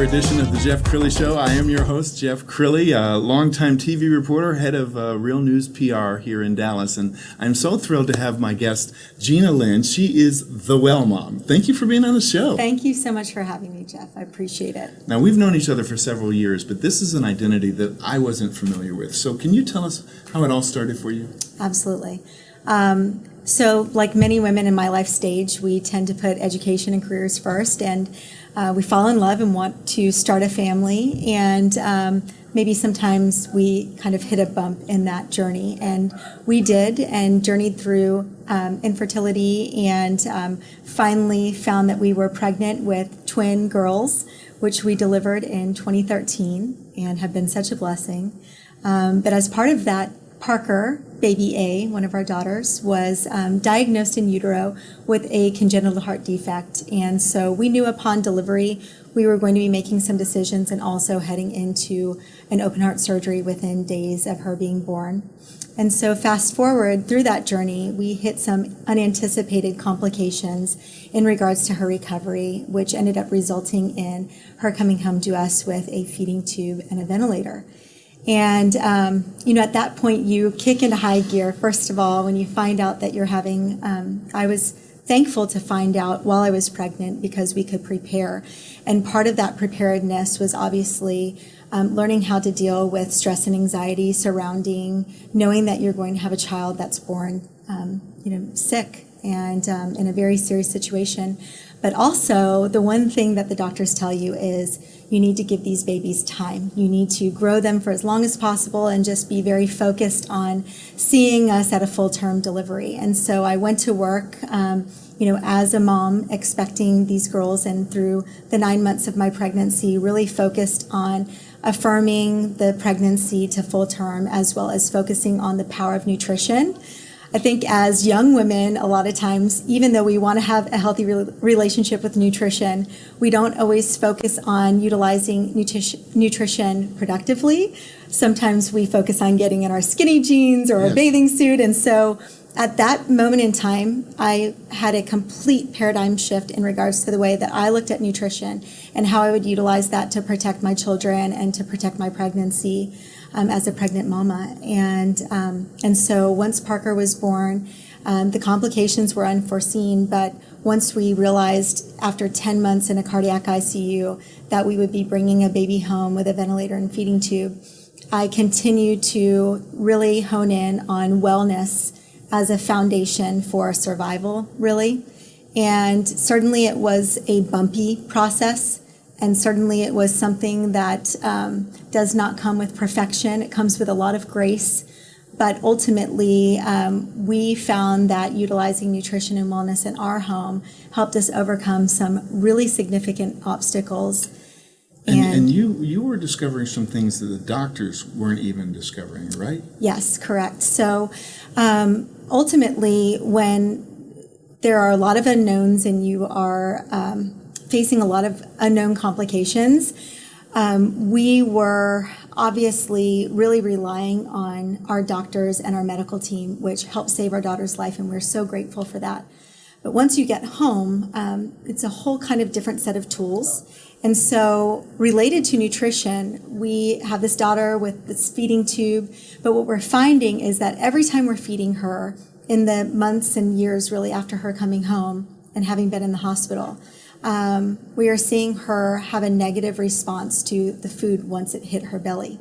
Edition of the Jeff Crilley Show. I am your host, Jeff Crilley, a longtime TV reporter, head of Real News PR here in Dallas, and I'm so thrilled to have my guest, Gina Lynn. She is TheWellMom. Thank you for being on the show. Thank you so much for having me, Jeff. I appreciate it. Now, we've known each other for several years, but this is an identity that I wasn't familiar with. So can you tell us how it all started for you? Absolutely. So like many women in my life stage, we tend to put education and careers first, and we fall in love and want to start a family, and maybe sometimes we kind of hit a bump in that journey, and we did, and journeyed through infertility, and finally found that we were pregnant with twin girls, which we delivered in 2013, and have been such a blessing. But as part of that, Parker, baby A, one of our daughters, was diagnosed in utero with a congenital heart defect. And so we knew upon delivery we were going to be making some decisions and also heading into an open heart surgery within days of her being born. And so fast forward through that journey, we hit some unanticipated complications in regards to her recovery, which ended up resulting in her coming home to us with a feeding tube and a ventilator. And, at that point, you kick into high gear, first of all, when you find out that you're having, I was thankful to find out while I was pregnant because we could prepare. And part of that preparedness was obviously learning how to deal with stress and anxiety surrounding knowing that you're going to have a child that's born, sick and in a very serious situation. But also, the one thing that the doctors tell you is you need to give these babies time. You need to grow them for as long as possible and just be very focused on seeing us at a full-term delivery. And so I went to work, as a mom, expecting these girls, and through the 9 months of my pregnancy, really focused on affirming the pregnancy to full term, as well as focusing on the power of nutrition. I think as young women, a lot of times, even though we want to have a healthy relationship with nutrition, we don't always focus on utilizing nutrition productively. Sometimes we focus on getting in our skinny jeans or a bathing suit. And so at that moment in time, I had a complete paradigm shift in regards to the way that I looked at nutrition and how I would utilize that to protect my children and to protect my pregnancy. As a pregnant mama. And so once Parker was born, the complications were unforeseen, but once we realized after 10 months in a cardiac ICU that we would be bringing a baby home with a ventilator and feeding tube, I continued to really hone in on wellness as a foundation for survival, really. And certainly it was a bumpy process. And certainly it was something that does not come with perfection. It comes with a lot of grace. But ultimately, we found that utilizing nutrition and wellness in our home helped us overcome some really significant obstacles. And you were discovering some things that the doctors weren't even discovering, right? Yes, correct. So ultimately, when there are a lot of unknowns and you are facing a lot of unknown complications, we were obviously really relying on our doctors and our medical team, which helped save our daughter's life, and we're so grateful for that. But once you get home, it's a whole kind of different set of tools. And so related to nutrition, we have this daughter with this feeding tube, but what we're finding is that every time we're feeding her in the months and years really after her coming home and having been in the hospital, we are seeing her have a negative response to the food once it hit her belly.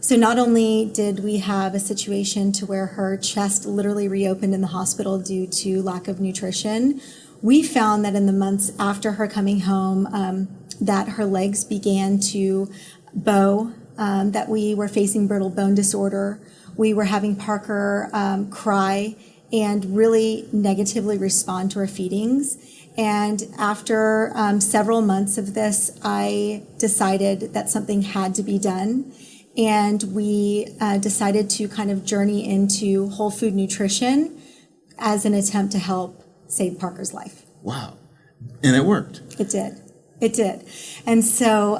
So not only did we have a situation to where her chest literally reopened in the hospital due to lack of nutrition, we found that in the months after her coming home, that her legs began to bow, that we were facing brittle bone disorder. We were having Parker cry and really negatively respond to our feedings. And after several months of this, I decided that something had to be done. And we decided to kind of journey into whole food nutrition as an attempt to help save Parker's life. Wow. And it worked. It did. It did. And so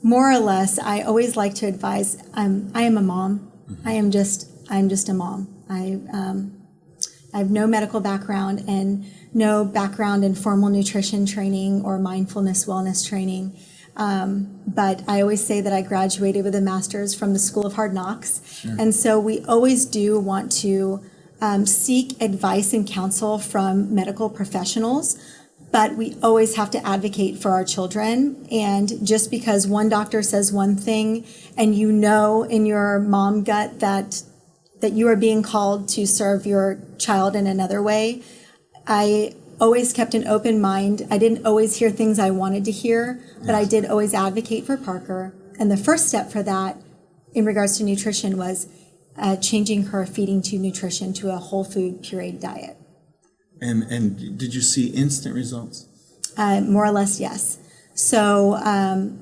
more or less, I always like to advise, I am a mom. Mm-hmm. I'm just a mom. I have no medical background and no background in formal nutrition training or mindfulness wellness training. But I always say that I graduated with a master's from the School of Hard Knocks. Sure. And so we always do want to seek advice and counsel from medical professionals, but we always have to advocate for our children. And just because one doctor says one thing and you know in your mom gut that you are being called to serve your child in another way, I always kept an open mind. I didn't always hear things I wanted to hear, but I did always advocate for Parker. And the first step for that in regards to nutrition was changing her feeding tube nutrition to a whole food pureed diet. And did you see instant results? More or less, yes. So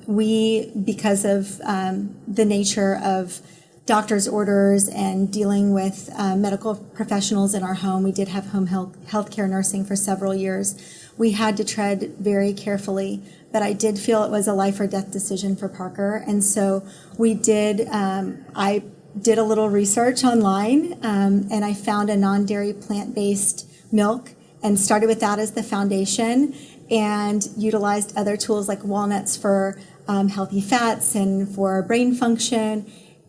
we, because of the nature of doctor's orders and dealing with medical professionals in our home, we did have home healthcare nursing for several years. We had to tread very carefully, but I did feel it was a life or death decision for Parker. And so we did, I did a little research online and I found a non-dairy plant-based milk and started with that as the foundation and utilized other tools like walnuts for healthy fats and for brain function,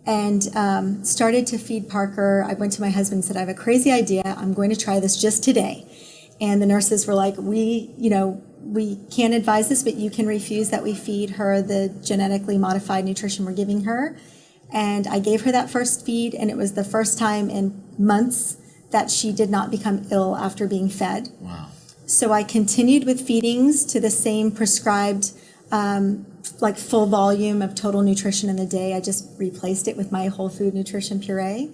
and started to feed Parker. I went to my husband and said, I have a crazy idea. I'm going to try this just today. And the nurses were like, we can't advise this, but you can refuse that we feed her the genetically modified nutrition we're giving her. And I gave her that first feed, and it was the first time in months that she did not become ill after being fed. Wow. So I continued with feedings to the same prescribed like full volume of total nutrition in the day. I just replaced it with my whole food nutrition puree.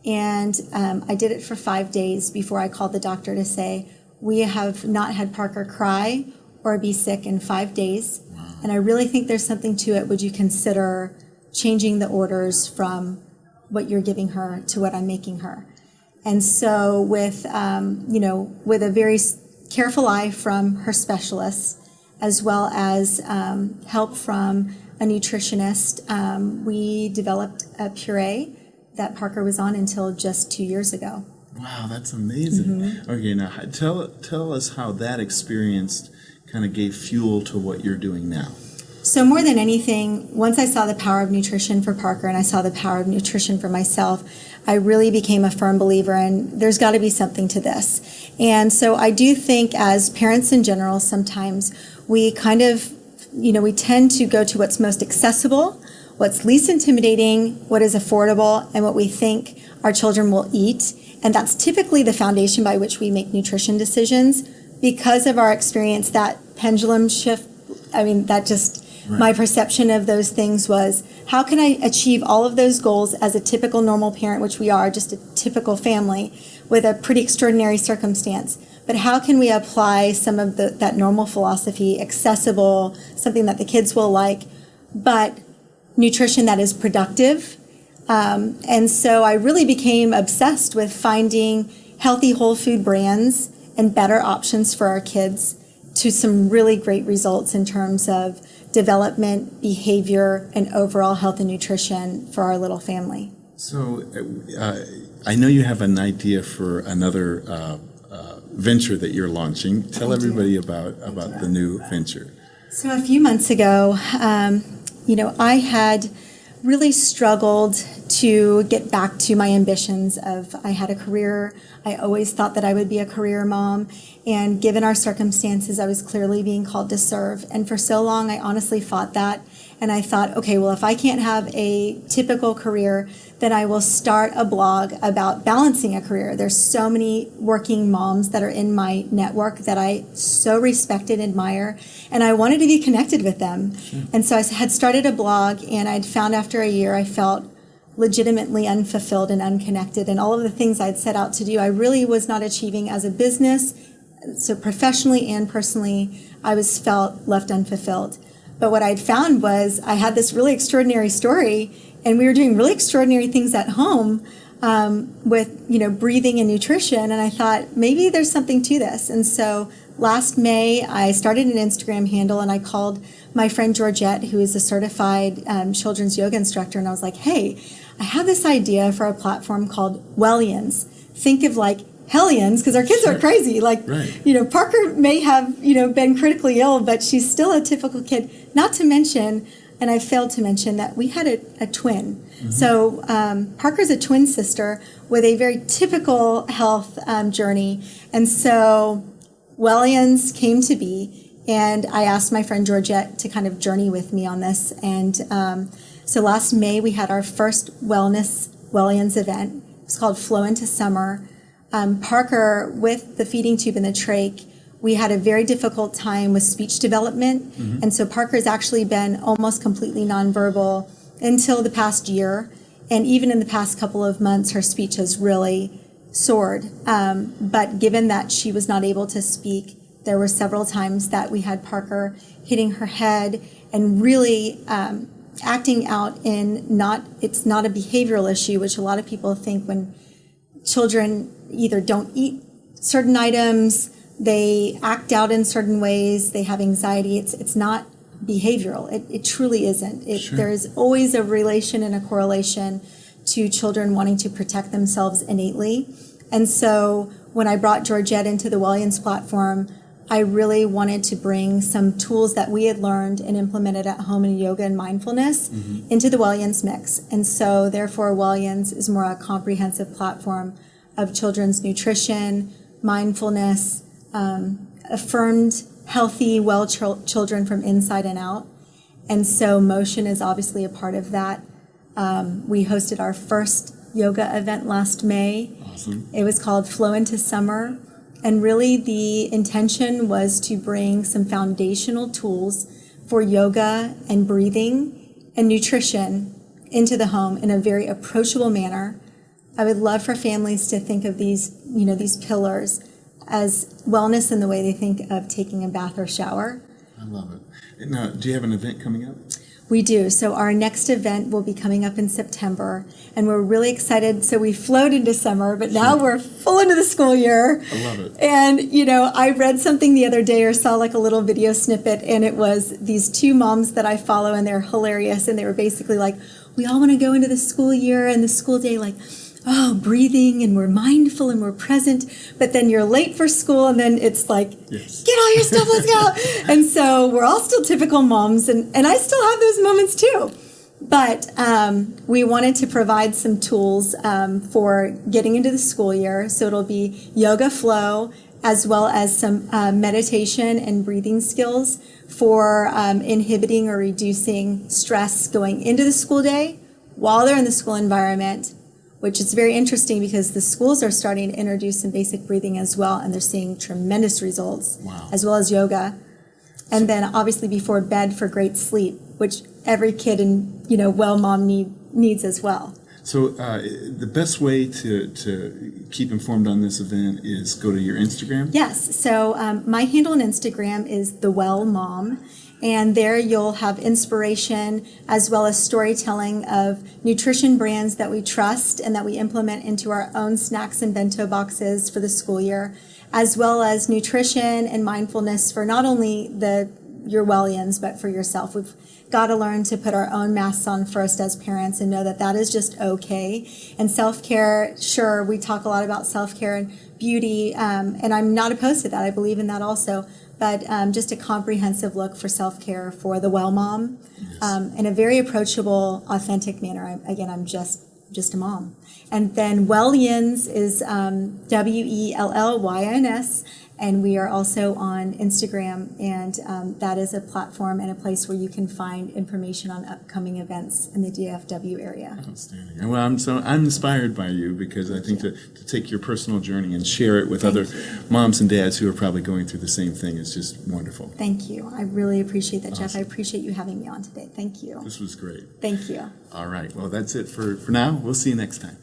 And I did it for 5 days before I called the doctor to say, we have not had Parker cry or be sick in 5 days. Wow. And I really think there's something to it. Would you consider changing the orders from what you're giving her to what I'm making her? And so with, with a very careful eye from her specialist, as well as help from a nutritionist, we developed a puree that Parker was on until just 2 years ago. Wow, that's amazing. Mm-hmm. Okay, now tell us how that experience kind of gave fuel to what you're doing now. So more than anything, once I saw the power of nutrition for Parker and I saw the power of nutrition for myself, I really became a firm believer in there's got to be something to this. And so I do think as parents in general, sometimes we kind of, we tend to go to what's most accessible, what's least intimidating, what is affordable, and what we think our children will eat. And that's typically the foundation by which we make nutrition decisions. Because of our experience, that pendulum shift, my perception of those things was, how can I achieve all of those goals as a typical normal parent, which we are, just a typical family with a pretty extraordinary circumstance. But how can we apply some of that normal philosophy, accessible, something that the kids will like, but nutrition that is productive? And so I really became obsessed with finding healthy whole food brands and better options for our kids to some really great results in terms of development, behavior, and overall health and nutrition for our little family. So I know you have an idea for another venture that you're launching. Tell everybody about the new venture. So a few months ago, I had really struggled to get back to my ambitions of, I had a career. I always thought that I would be a career mom. And given our circumstances, I was clearly being called to serve. And for so long, I honestly fought that. And I thought, okay, well, if I can't have a typical career, then I will start a blog about balancing a career. There's so many working moms that are in my network that I so respect and admire, and I wanted to be connected with them. Sure. And so I had started a blog, and I'd found after a year I felt legitimately unfulfilled and unconnected, and all of the things I'd set out to do, I really was not achieving as a business. So professionally and personally, I felt left unfulfilled. But what I'd found was I had this really extraordinary story, And we were doing really extraordinary things at home with, breathing and nutrition. And I thought, maybe there's something to this. And so last May, I started an Instagram handle, and I called my friend Georgette, who is a certified children's yoga instructor. And I was like, hey, I have this idea for a platform called Wellians. Think of like hellions, because our kids are crazy. Like, right. Parker may have, been critically ill, but she's still a typical kid. Not to mention, and I failed to mention, that we had a twin. Mm-hmm. So Parker's a twin sister with a very typical health journey. And so Wellians came to be, and I asked my friend Georgette to kind of journey with me on this. And so last May, we had our first Wellians event. It's called Flow into Summer. Parker, with the feeding tube and the trach, we had a very difficult time with speech development. Mm-hmm. And so Parker's actually been almost completely nonverbal until the past year. And even in the past couple of months, her speech has really soared. But given that she was not able to speak, there were several times that we had Parker hitting her head and really acting out in it's not a behavioral issue, which a lot of people think when children either don't eat certain items, they act out in certain ways, they have anxiety. It's not behavioral. It truly isn't. Sure. There is always a relation and a correlation to children wanting to protect themselves innately. And so when I brought Georgette into the Wellians platform, I really wanted to bring some tools that we had learned and implemented at home in yoga and mindfulness into the Wellians mix. And so therefore Wellians is more a comprehensive platform of children's nutrition, mindfulness, affirmed, healthy, well children from inside and out. And so motion is obviously a part of that. We hosted our first yoga event last May. Awesome. It was called Flow into Summer. And really the intention was to bring some foundational tools for yoga and breathing and nutrition into the home in a very approachable manner. I would love for families to think of these pillars as wellness in the way they think of taking a bath or shower. I love it. Now, do you have an event coming up? We do. So our next event will be coming up in September, and we're really excited. So we flowed into summer, but now we're full into the school year. I love it. And, I read something the other day or saw like a little video snippet, and it was these two moms that I follow, and they're hilarious. And they were basically like, we all want to go into the school year and the school day like, breathing, and we're mindful and we're present, but then you're late for school, and then it's like, yes, get all your stuff, let's go. And so we're all still typical moms, and I still have those moments too. But we wanted to provide some tools for getting into the school year. So it'll be yoga flow, as well as some meditation and breathing skills for inhibiting or reducing stress going into the school day while they're in the school environment, which is very interesting because the schools are starting to introduce some basic breathing as well, and they're seeing tremendous results, as well as yoga. And then obviously before bed for great sleep, which every kid in WellMom needs as well. So the best way to keep informed on this event is go to your Instagram? Yes. So my handle on Instagram is TheWellMom. And there you'll have inspiration as well as storytelling of nutrition brands that we trust and that we implement into our own snacks and bento boxes for the school year, as well as nutrition and mindfulness for not only your Wellians, but for yourself. We've got to learn to put our own masks on first as parents and know that that is just okay. And self-care, sure, we talk a lot about self-care and beauty, and I'm not opposed to that. I believe in that also. But just a comprehensive look for self-care for the WellMom, in a very approachable, authentic manner. I'm just a mom. And then Wellians is WELLYNS, and we are also on Instagram, and that is a platform and a place where you can find information on upcoming events in the DFW area. Outstanding. Well, I'm inspired by you because I think to take your personal journey and share it with other moms and dads who are probably going through the same thing is just wonderful. Thank you. I really appreciate that, Jeff. I appreciate you having me on today. Thank you. This was great. Thank you. All right. Well, that's it for now. We'll see you next time.